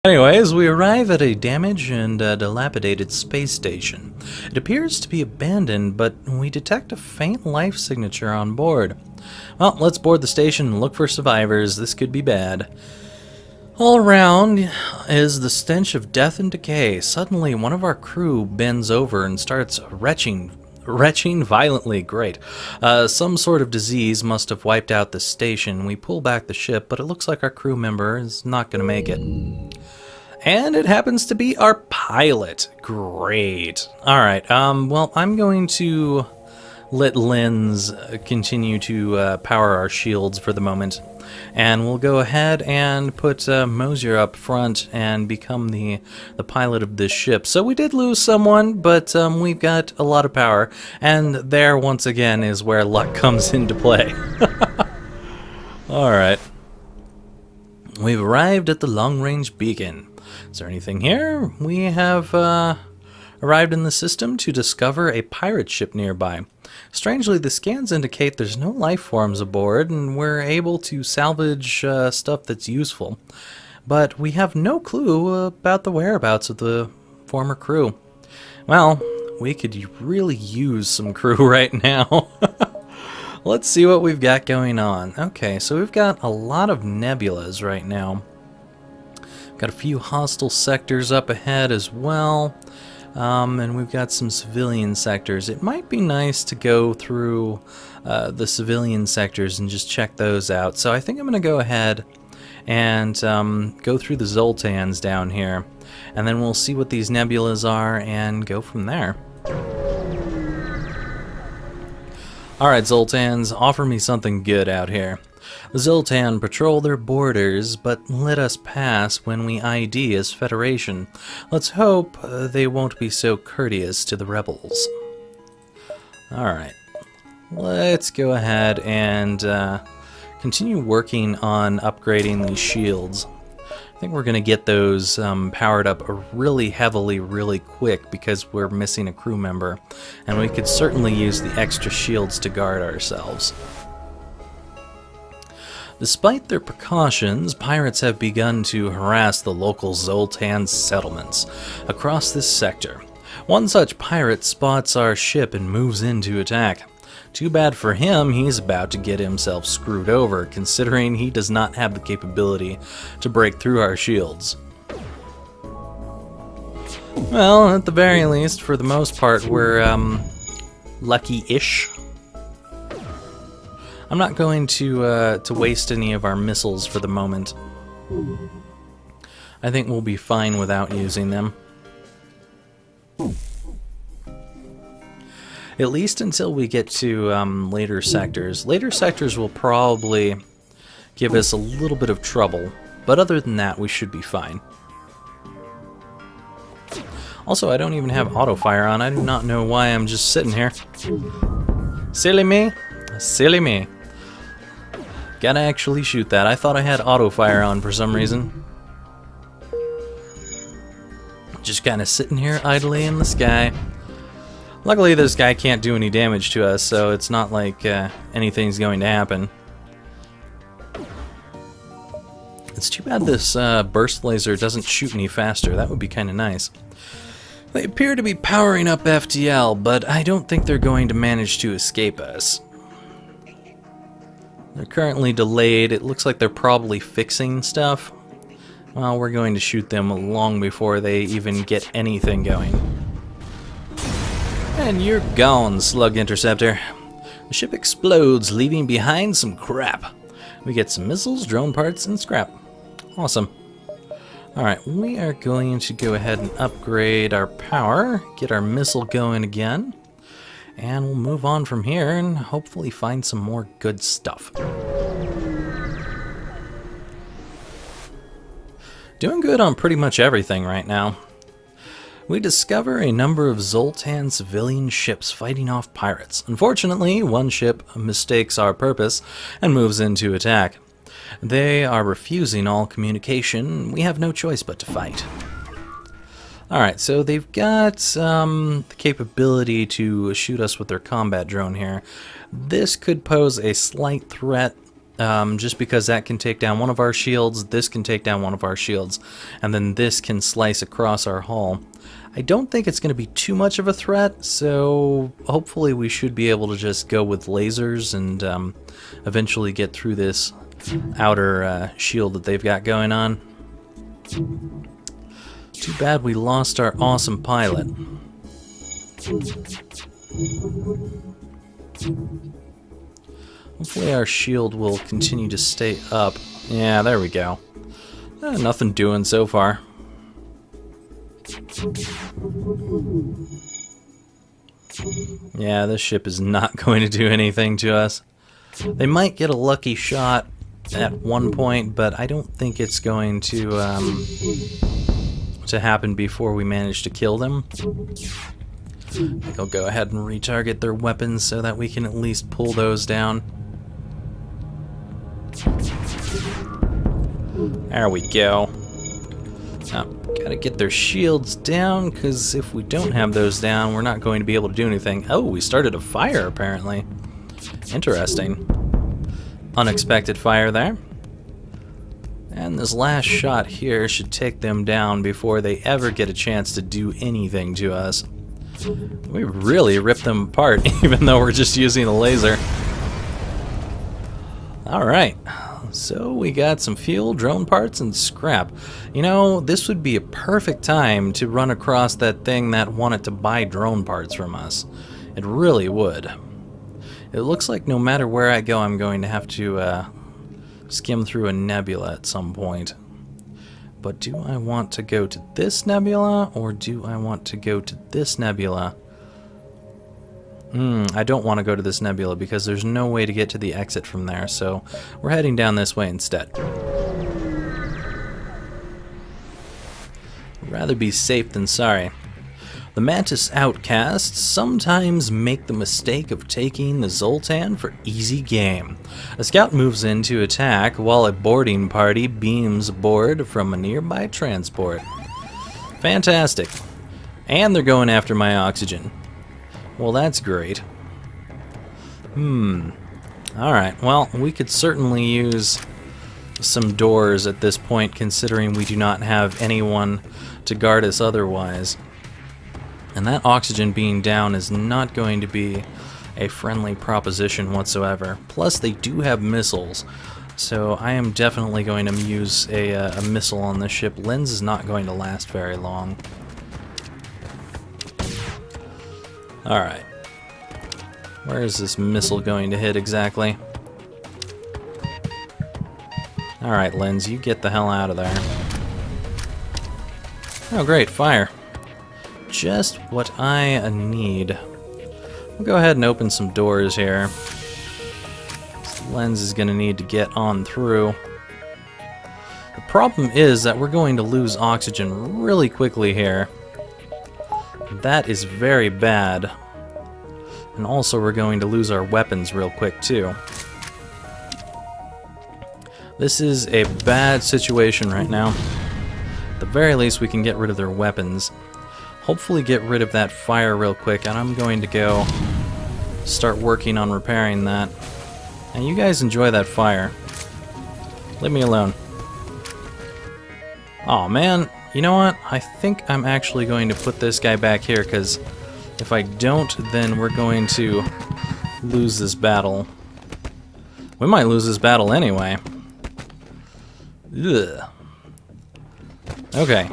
Anyways, we arrive at a damaged and dilapidated space station. It appears to be abandoned, but we detect a faint life signature on board. Well, let's board the station and look for survivors. This could be bad. All around is the stench of death and decay. Suddenly, one of our crew bends over and starts retching violently. Great. Some sort of disease must have wiped out the station. We pull back the ship, but it looks like our crew member is not going to make it. And it happens to be our pilot. Great. Alright, well, I'm going to let Lens continue to power our shields for the moment. And we'll go ahead and put Mosier up front and become the pilot of this ship. So we did lose someone, but we've got a lot of power. And there, once again, is where luck comes into play. Alright. We've arrived at the long-range beacon. Is there anything here? We have arrived in the system to discover a pirate ship nearby. Strangely, the scans indicate there's no life forms aboard, and we're able to salvage stuff that's useful. But we have no clue about the whereabouts of the former crew. Well, we could really use some crew right now. Let's see what we've got going on. Okay, so we've got a lot of nebulas right now. Got a few hostile sectors up ahead as well. And we've got some civilian sectors. It might be nice to go through the civilian sectors and just check those out. So I think I'm going to go ahead and go through the Zoltans down here. And then we'll see what these nebulas are and go from there. Alright, Zoltans, offer me something good out here. The Zoltan patrol their borders, but let us pass when we ID as Federation. Let's hope they won't be so courteous to the rebels. Alright, let's go ahead and continue working on upgrading these shields. I think we're going to get those powered up really heavily, really quick, because we're missing a crew member. And we could certainly use the extra shields to guard ourselves. Despite their precautions, pirates have begun to harass the local Zoltan settlements across this sector. One such pirate spots our ship and moves in to attack. Too bad for him, he's about to get himself screwed over, considering he does not have the capability to break through our shields. Well, at the very least, for the most part, we're lucky-ish. I'm not going to waste any of our missiles for the moment. I think we'll be fine without using them. At least until we get to later sectors. Later sectors will probably give us a little bit of trouble, but other than that, we should be fine. Also, I don't even have auto fire on. I do not know why I'm just sitting here. Silly me. Silly me. Gotta actually shoot that. I thought I had auto fire on for some reason. Just kind of sitting here idly in the sky. Luckily this guy can't do any damage to us, so it's not like anything's going to happen. It's too bad this burst laser doesn't shoot any faster. That would be kind of nice. They appear to be powering up FTL, but I don't think they're going to manage to escape us. They're currently delayed. It looks like they're probably fixing stuff. Well, we're going to shoot them long before they even get anything going. And you're gone, Slug Interceptor. The ship explodes, leaving behind some crap. We get some missiles, drone parts, and scrap. Awesome. Alright, we are going to go ahead and upgrade our power, get our missile going again. And we'll move on from here and hopefully find some more good stuff. Doing good on pretty much everything right now. We discover a number of Zoltan civilian ships fighting off pirates. Unfortunately, one ship mistakes our purpose and moves in to attack. They are refusing all communication. We have no choice but to fight. Alright, so they've got the capability to shoot us with their combat drone here. This could pose a slight threat just because that can take down one of our shields, this can take down one of our shields, and then this can slice across our hull. I don't think it's going to be too much of a threat, so hopefully we should be able to just go with lasers and eventually get through this outer shield that they've got going on. Too bad we lost our awesome pilot. Hopefully our shield will continue to stay up. Yeah, there we go. Nothing doing so far. Yeah, this ship is not going to do anything to us. They might get a lucky shot at one point, but I don't think it's going to happen before we manage to kill them. I think I'll go ahead and retarget their weapons so that we can at least pull those down. There we go. Now, gotta get their shields down, because if we don't have those down, we're not going to be able to do anything. Oh, we started a fire, apparently. Interesting. Unexpected fire there. And this last shot here should take them down before they ever get a chance to do anything to us. We really ripped them apart, even though we're just using a laser. Alright, so we got some fuel, drone parts, and scrap. You know, this would be a perfect time to run across that thing that wanted to buy drone parts from us. It really would. It looks like no matter where I go, I'm going to have to skim through a nebula at some point. But do I want to go to this nebula, or do I want to go to this nebula? I don't want to go to this nebula because there's no way to get to the exit from there, so we're heading down this way instead. Rather be safe than sorry. The Mantis outcasts sometimes make the mistake of taking the Zoltan for easy game. A scout moves in to attack while a boarding party beams aboard from a nearby transport. Fantastic. And they're going after my oxygen. Well, that's great. Alright, well, we could certainly use some doors at this point, considering we do not have anyone to guard us otherwise. And that oxygen being down is not going to be a friendly proposition whatsoever. Plus, they do have missiles, so I am definitely going to use a missile on this ship. Lens is not going to last very long. Alright. Where is this missile going to hit exactly? Alright, Lens, you get the hell out of there. Oh great, fire. Just what I need. We'll go ahead and open some doors here. This Lens is going to need to get on through. The problem is that we're going to lose oxygen really quickly here. That is very bad. And also we're going to lose our weapons real quick too. This is a bad situation right now. At the very least we can get rid of their weapons. Hopefully get rid of that fire real quick, and I'm going to go start working on repairing that. And you guys enjoy that fire. Leave me alone. Aw, man. You know what? I think I'm actually going to put this guy back here, because if I don't, then we're going to lose this battle. We might lose this battle anyway. Ugh. Okay.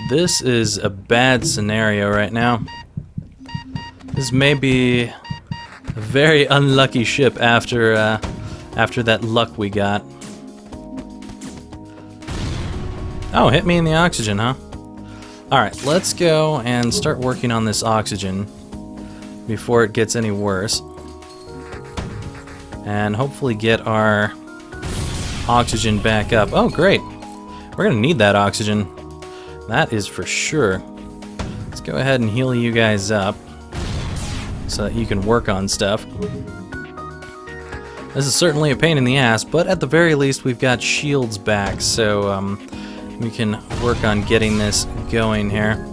This is a bad scenario right now. This may be a very unlucky ship after that luck we got. Oh, hit me in the oxygen, huh? Alright, let's go and start working on this oxygen before it gets any worse. And hopefully get our oxygen back up. Oh, great. We're gonna need that oxygen. That is for sure. Let's go ahead and heal you guys up so that you can work on stuff. This is certainly a pain in the ass, but at the very least we've got shields back, so we can work on getting this going here.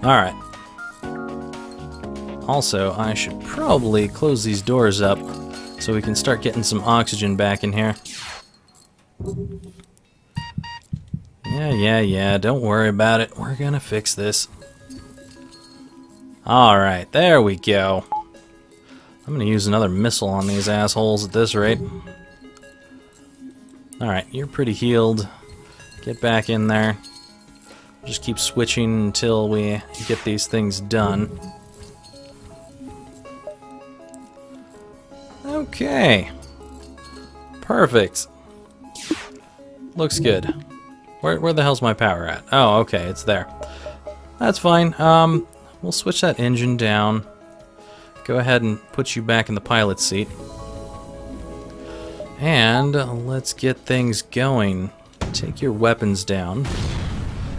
Alright. Also, I should probably close these doors up so we can start getting some oxygen back in here. Yeah, don't worry about it. We're gonna fix this. Alright, there we go. I'm gonna use another missile on these assholes at this rate. Alright, you're pretty healed. Get back in there. Just keep switching until we get these things done. Okay. Perfect. Looks good. Where the hell's my power at? Oh, okay, it's there. That's fine. We'll switch that engine down. Go ahead and put you back in the pilot seat. And let's get things going. Take your weapons down.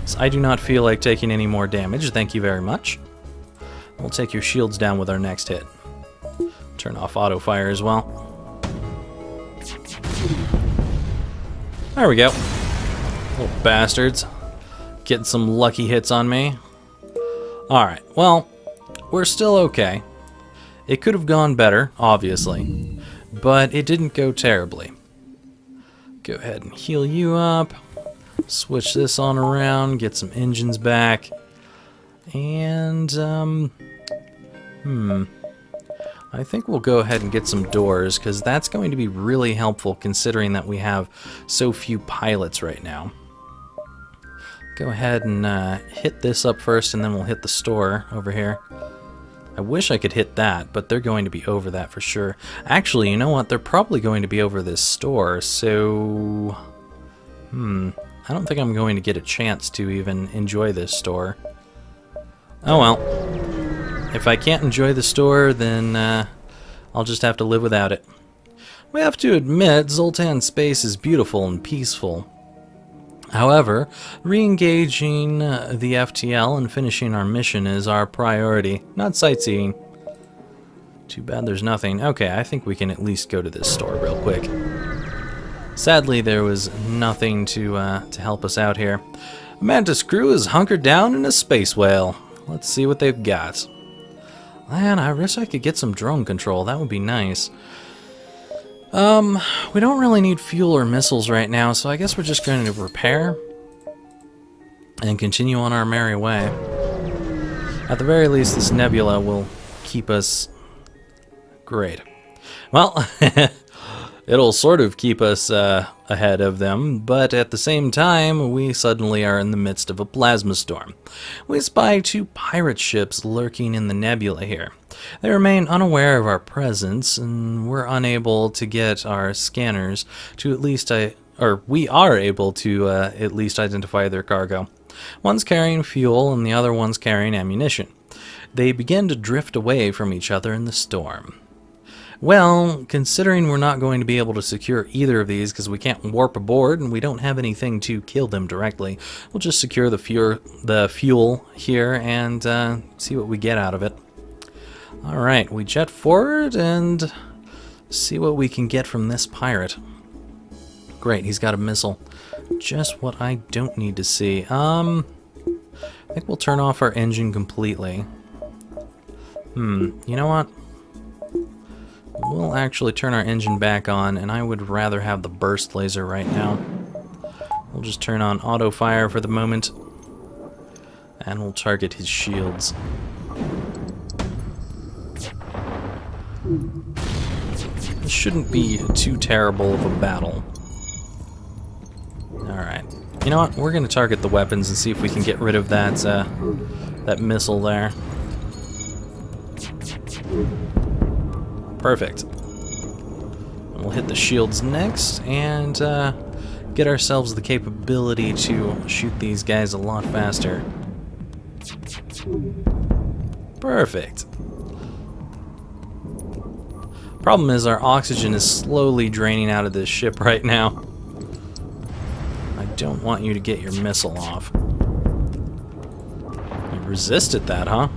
So I do not feel like taking any more damage, thank you very much. We'll take your shields down with our next hit. Turn off auto fire as well. There we go. Little bastards. Getting some lucky hits on me. Alright, well, we're still okay. It could have gone better, obviously, but it didn't go terribly. Go ahead and heal you up. Switch this on around, get some engines back. And, I think we'll go ahead and get some doors, because that's going to be really helpful considering that we have so few pilots right now. Go ahead and hit this up first, and then we'll hit the store over here. I wish I could hit that, but they're going to be over that for sure. Actually, you know what? They're probably going to be over this store, so... I don't think I'm going to get a chance to even enjoy this store. Oh well. If I can't enjoy the store, then I'll just have to live without it. We have to admit, Zoltan space is beautiful and peaceful. However, re-engaging the FTL and finishing our mission is our priority, not sightseeing. Too bad there's nothing. Okay, I think we can at least go to this store real quick. Sadly, there was nothing to help us out here. Mantis crew is hunkered down in a space whale. Let's see what they've got. Man, I wish I could get some drone control. That would be nice. We don't really need fuel or missiles right now, so I guess we're just going to repair and continue on our merry way. At the very least, this nebula will keep us great. Well, it'll sort of keep us ahead of them, but at the same time, we suddenly are in the midst of a plasma storm. We spy 2 pirate ships lurking in the nebula here. They remain unaware of our presence, and we're unable to get our scanners to at least, we are able to at least identify their cargo. One's carrying fuel, and the other one's carrying ammunition. They begin to drift away from each other in the storm. Well, considering we're not going to be able to secure either of these because we can't warp aboard and we don't have anything to kill them directly, we'll just secure the fuel here and see what we get out of it. Alright, we jet forward and see what we can get from this pirate. Great, he's got a missile. Just what I don't need to see. I think we'll turn off our engine completely. You know what? We'll actually turn our engine back on, and I would rather have the burst laser right now. We'll just turn on auto fire for the moment, and we'll target his shields. This shouldn't be too terrible of a battle. Alright. You know what? We're going to target the weapons and see if we can get rid of that, that missile there. Perfect. And we'll hit the shields next and get ourselves the capability to shoot these guys a lot faster. Perfect. Problem is our oxygen is slowly draining out of this ship right now. I don't want you to get your missile off. You resisted that, huh?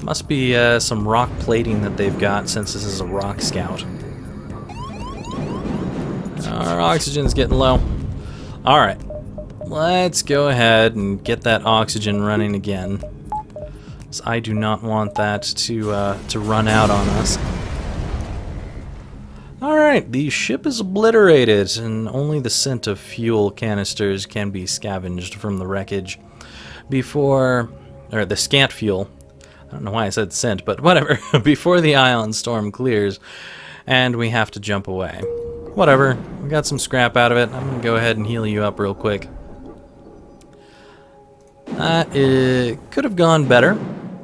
Must be some rock plating that they've got since this is a rock scout. Our oxygen's getting low. Alright, let's go ahead and get that oxygen running again. So I do not want that to run out on us. Alright, the ship is obliterated, and only the scent of fuel canisters can be scavenged from the wreckage before... or the scant fuel. I don't know why I said scent, but whatever. Before the island storm clears, and we have to jump away. Whatever, we got some scrap out of it. I'm gonna go ahead and heal you up real quick. It could have gone better,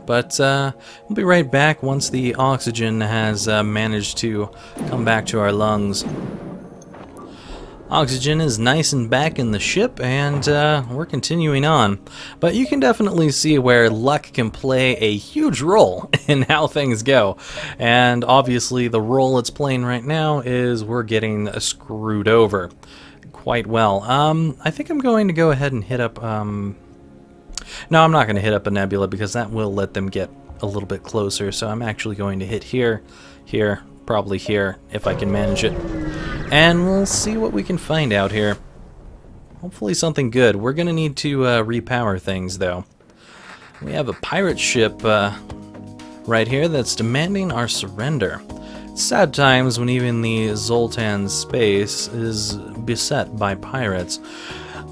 but we'll be right back once the oxygen has managed to come back to our lungs. Oxygen is nice and back in the ship, and we're continuing on. But you can definitely see where luck can play a huge role in how things go. And obviously the role it's playing right now is we're getting screwed over quite well. I think I'm going to go ahead and hit up... No, I'm not going to hit up a nebula because that will let them get a little bit closer. So I'm actually going to hit here, here, probably here, if I can manage it. And we'll see what we can find out here. Hopefully something good. We're going to need to repower things, though. We have a pirate ship right here that's demanding our surrender. Sad times when even the Zoltan's space is beset by pirates.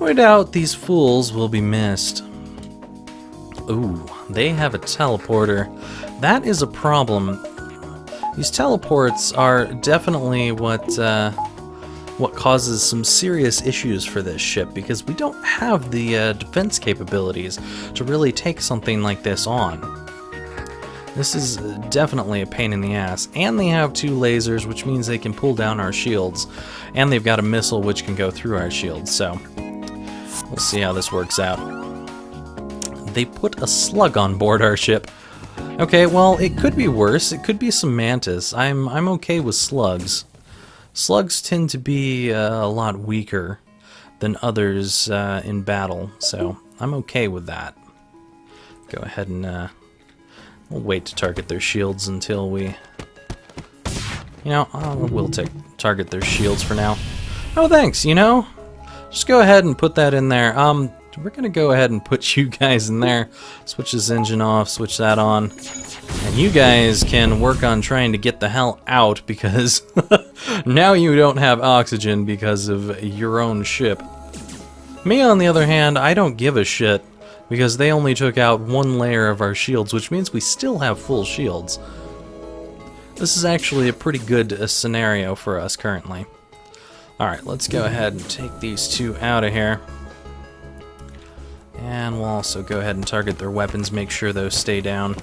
I doubt these fools will be missed. Ooh, they have a teleporter. That is a problem. These teleports are definitely what causes some serious issues for this ship, because we don't have the defense capabilities to really take something like this on. This is definitely a pain in the ass. And they have 2 lasers, which means they can pull down our shields. And they've got a missile which can go through our shields, so we'll see how this works out. They put a slug on board our ship. Okay, well, it could be worse. It could be some mantis. I'm okay with slugs. Slugs tend to be a lot weaker than others in battle, so I'm okay with that. Go ahead and we'll wait to target their shields until we... You know, we'll target their shields for now. Oh, thanks, you know? Just go ahead and put that in there. We're going to go ahead and put you guys in there. Switch this engine off, switch that on. And you guys can work on trying to get the hell out, because now you don't have oxygen because of your own ship. Me, on the other hand, I don't give a shit, because they only took out 1 layer of our shields, which means we still have full shields. This is actually a pretty good scenario for us currently. Alright, let's go ahead and take these 2 out of here. And we'll also go ahead and target their weapons, make sure those stay down.